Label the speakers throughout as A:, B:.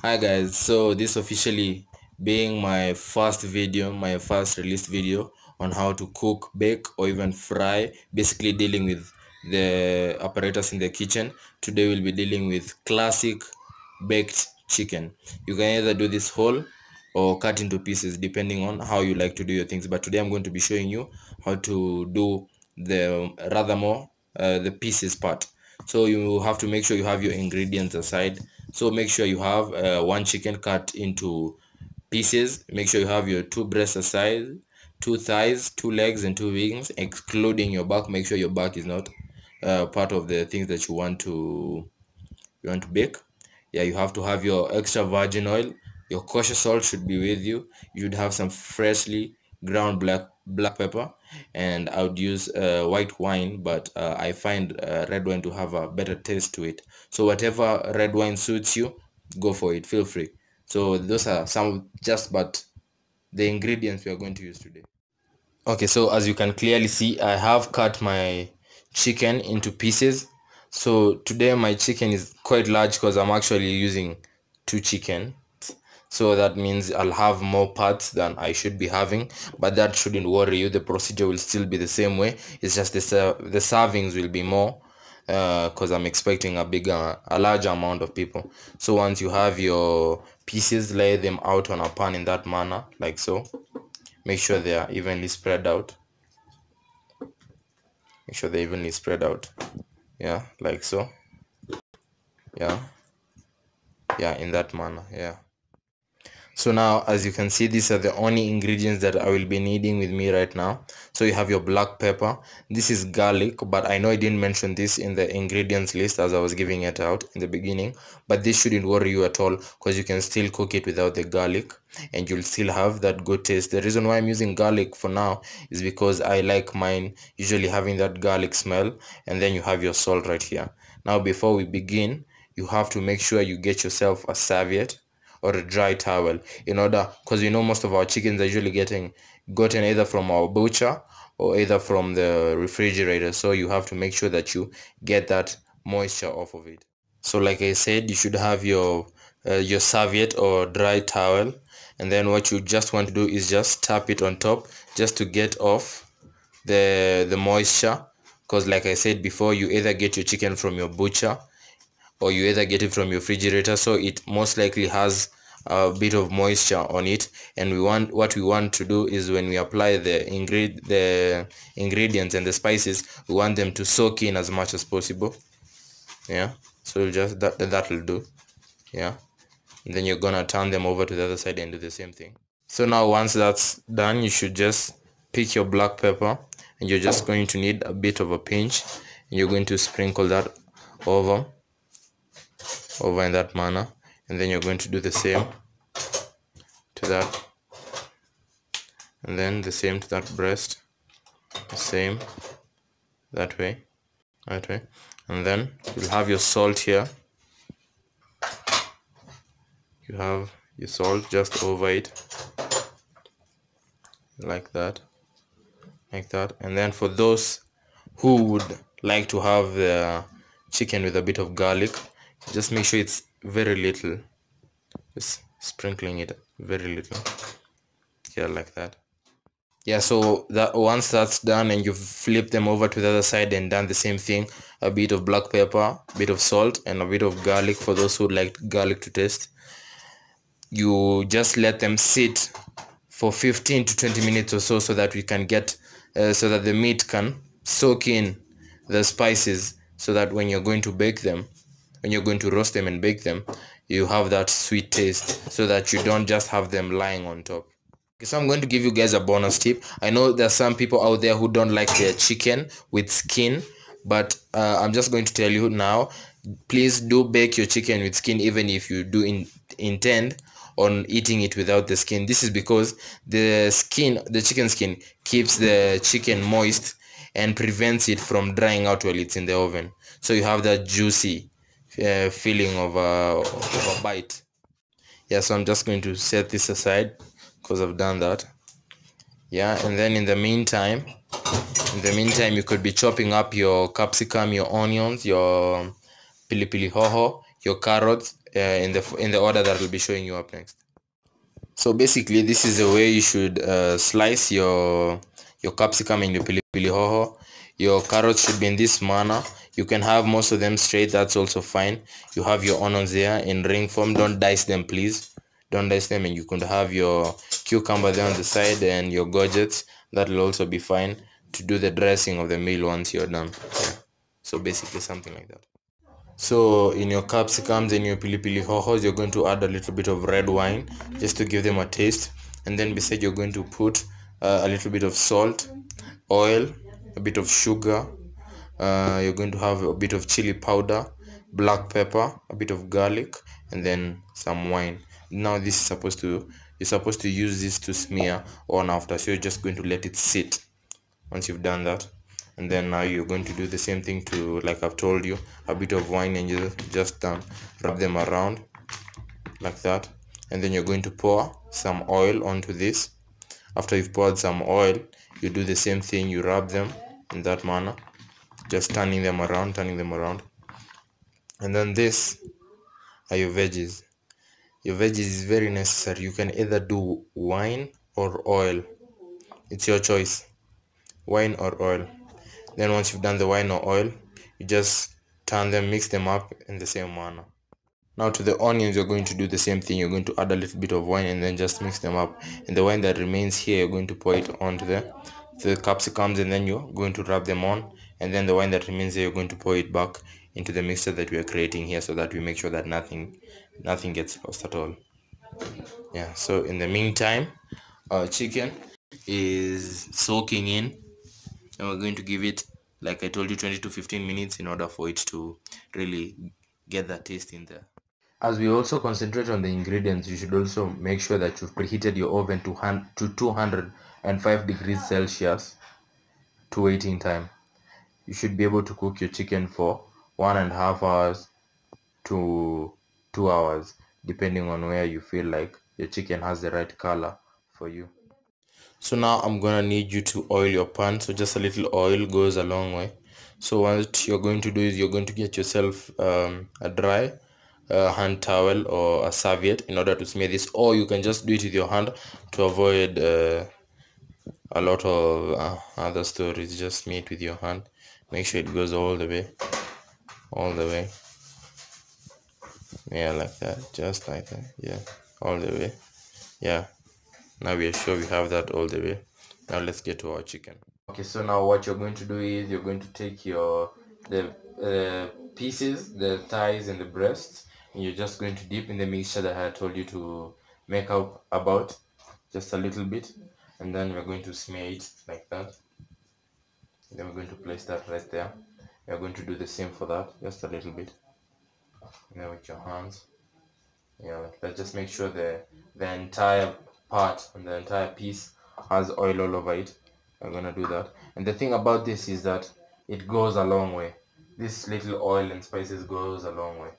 A: Hi guys, so this officially being my first video, my first released video on how to cook, bake or even fry, basically dealing with the apparatus in the kitchen. Today we'll be dealing with classic baked chicken. You can either do this whole or cut into pieces depending on how you like to do your things, but today I'm going to be showing you how to do the rather more the pieces part. So you have to make sure you have your ingredients aside. So make sure you have one chicken cut into pieces. Make sure you have your two breasts aside, two thighs, two legs and two wings, excluding your back. Make sure your back is not part of the things that you want to bake. Yeah, you have to have your extra virgin oil. Your kosher salt should be with you. You should have some freshly ground black pepper, and I would use white wine, but I find red wine to have a better taste to it. So whatever red wine suits you, go for it. Feel free. So those are some just but the ingredients we are going to use today. Okay, so as you can clearly see, I have cut my chicken into pieces. So today my chicken is quite large because I'm actually using two chicken. So that means I'll have more parts than I should be having, but that shouldn't worry you. The procedure will still be the same way. It's just the servings will be more because I'm expecting a larger amount of people. So once you have your pieces, lay them out on a pan in that manner, like so. Make sure they are evenly spread out. Make sure they're evenly spread out. Yeah, like so. Yeah, yeah, in that manner. Yeah. So now, as you can see, these are the only ingredients that I will be needing with me right now. So you have your black pepper. This is garlic, but I know I didn't mention this in the ingredients list as I was giving it out in the beginning. But this shouldn't worry you at all because you can still cook it without the garlic and you'll still have that good taste. The reason why I'm using garlic for now is because I like mine usually having that garlic smell. And then you have your salt right here. Now, before we begin, you have to make sure you get yourself a serviette or a dry towel in order, because most of our chickens are usually gotten either from our butcher or either from the refrigerator. So you have to make sure that you get that moisture off of it. So like I said, you should have your serviette or dry towel, and then what you just want to do is just tap it on top just to get off the moisture, because like I said before, you either get your chicken from your butcher or you either get it from your refrigerator, so it most likely has a bit of moisture on it. And what we want to do is when we apply the ingredients and the spices, we want them to soak in as much as possible. Yeah, so just that'll do. Yeah, and then you're gonna turn them over to the other side and do the same thing. So now once that's done, you should just pick your black pepper, and you're just going to need a bit of a pinch, and you're going to sprinkle that over in that manner, and then you're going to do the same to that, and then the same to that breast, the same that way, and then you'll have your salt here. You have your salt just over it, like that, and then for those who would like to have the chicken with a bit of garlic, just make sure it's very little, just sprinkling it very little, yeah, like that. Yeah, so that once that's done and you flip them over to the other side and done the same thing, a bit of black pepper, a bit of salt and a bit of garlic for those who like garlic to taste, you just let them sit for 15 to 20 minutes or so that we can get so that the meat can soak in the spices, so that when you're going to bake them, when you're going to roast them and bake them, you have that sweet taste, so that you don't just have them lying on top. Okay, so I'm going to give you guys a bonus tip. I know there's some people out there who don't like their chicken with skin, but I'm just going to tell you now, please do bake your chicken with skin, even if you do intend on eating it without the skin. This is because the chicken skin keeps the chicken moist and prevents it from drying out while it's in the oven, so you have that juicy feeling of a bite. Yeah, so I'm just going to set this aside because I've done that. Yeah, and then in the meantime you could be chopping up your capsicum, your onions, your pili pili hoho, your carrots, in the order that I'll be showing you up next. So basically, this is the way you should slice your capsicum and your pili hoho. Your carrots should be in this manner. You can have most of them straight, that's also fine. You have your onions there in ring form. Don't dice them, please. Don't dice them. And you could have your cucumber there on the side and your gourgets. That will also be fine to do the dressing of the meal once you're done. Yeah. So basically something like that. So in your capsicums and your pili hohos, you're going to add a little bit of red wine just to give them a taste. And then beside, you're going to put a little bit of salt, oil, a bit of sugar. You're going to have a bit of chili powder, black pepper, a bit of garlic, and then some wine. Now this is you're supposed to use this to smear on after. So you're just going to let it sit once you've done that. And then now you're going to do the same thing to, like I've told you, a bit of wine, and you just rub them around like that. And then you're going to pour some oil onto this. After you've poured some oil, you do the same thing. You rub them in that manner, just turning them around. And then this are your veggies. Your veggies is very necessary. You can either do wine or oil. It's your choice, wine or oil. Then once you've done the wine or oil, you just turn them, mix them up in the same manner. Now to the onions, you're going to do the same thing. You're going to add a little bit of wine and then just mix them up. And the wine that remains here, you're going to pour it onto the capsicums, and then you're going to rub them on. And then the wine that remains there, you're going to pour it back into the mixture that we are creating here, so that we make sure that nothing gets lost at all. Yeah, so in the meantime, our chicken is soaking in, and we're going to give it, like I told you, 20 to 15 minutes in order for it to really get that taste in there. As we also concentrate on the ingredients, you should also make sure that you've preheated your oven to 205 degrees Celsius to waiting time. You should be able to cook your chicken for 1.5 hours to 2 hours, depending on where you feel like your chicken has the right color for you. So now I'm gonna need you to oil your pan. So just a little oil goes a long way. So what you're going to do is you're going to get yourself a dry hand towel or a serviette in order to smear this, or you can just do it with your hand to avoid a lot of other stories. Just smear it with your hand. Make sure it goes all the way. Yeah, like that, just like that. Yeah, all the way. Yeah, now we are sure we have that all the way. Now let's get to our chicken. Okay, so now what you're going to do is you're going to take the pieces, the thighs and the breasts, and you're just going to dip in the mixture that I told you to make up about just a little bit, and then we're going to smear it like that. Then we're going to place that right there. We're going to do the same for that, just a little bit. And then with your hands, yeah, like that. Just make sure the entire part and the entire piece has oil all over it. I'm gonna do that. And the thing about this is that it goes a long way. This little oil and spices goes a long way.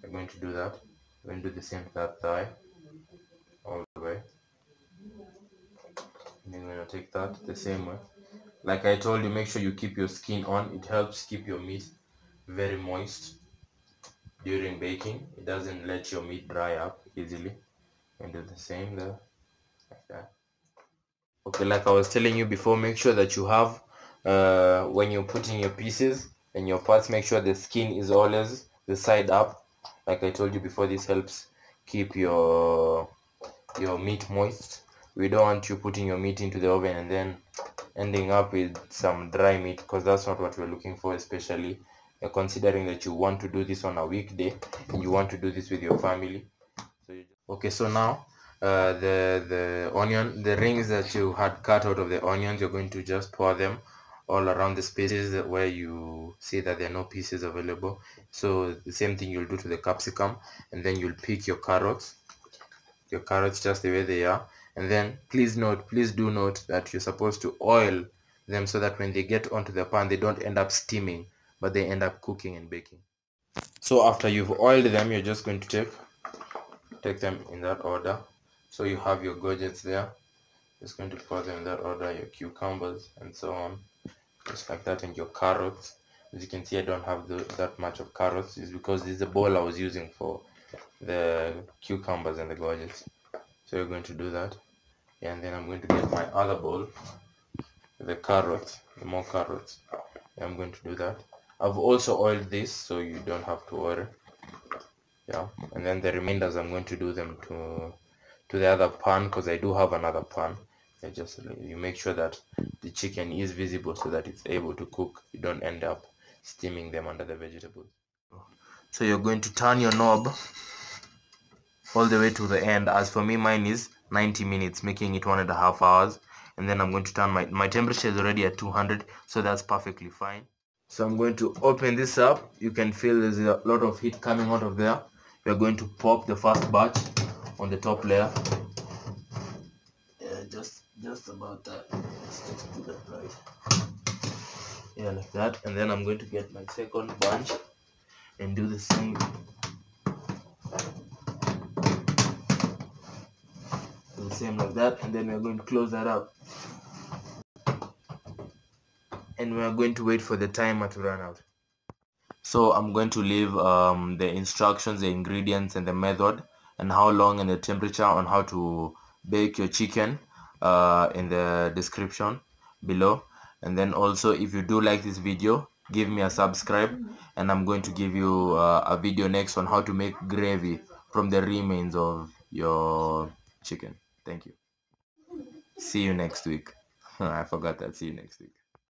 A: I'm going to do that. I'm going to do the same to that thigh all the way. And then I'm going to take that the same way. Like I told you, make sure you keep your skin on. It helps keep your meat very moist during baking. It doesn't let your meat dry up easily. And do the same there, like that. Okay, like I was telling you before, make sure that you have when you're putting your pieces and your parts, make sure the skin is always the side up. Like I told you before, this helps keep your meat moist. We don't want you putting your meat into the oven and then ending up with some dry meat, because that's not what we're looking for, especially considering that you want to do this on a weekday and you want to do this with your family. Okay, so now the onion, the rings that you had cut out of the onions, you're going to just pour them all around the spaces where you see that there are no pieces available. So the same thing you'll do to the capsicum, and then you'll pick your carrots just the way they are. And then please do note that you're supposed to oil them so that when they get onto the pan, they don't end up steaming, but they end up cooking and baking. So after you've oiled them, you're just going to take them in that order. So you have your gourgets there, just going to pour them in that order, your cucumbers and so on, just like that, and your carrots. As you can see, I don't have that much of carrots. Is because this is the bowl I was using for the cucumbers and the gorges. So you're going to do that, and then I'm going to get my other bowl, the carrots, the more carrots. I'm going to do that. I've also oiled this, so you don't have to worry. Yeah, and then the remainders I'm going to do them to the other pan, because I do have another pan. You make sure that the chicken is visible so that it's able to cook. You don't end up steaming them under the vegetables. So you're going to turn your knob all the way to the end. As for me, mine is 90 minutes, making it 1.5 hours. And then I'm going to turn my temperature is already at 200, so that's perfectly fine. So I'm going to open this up. You can feel there's a lot of heat coming out of there. We're going to pop the first batch on the top layer. Yeah, just about that. Let's just do that right. Yeah, like that. And then I'm going to get my second bunch and do the same. Do the same like that, and then we're going to close that up. And we're going to wait for the timer to run out. So I'm going to leave the instructions, the ingredients, and the method, and how long and the temperature on how to bake your chicken in the description below. And then also, if you do like this video, give me a subscribe, and I'm going to give you a video next on how to make gravy from the remains of your chicken. Thank you. See you next week. I forgot that. See you next week.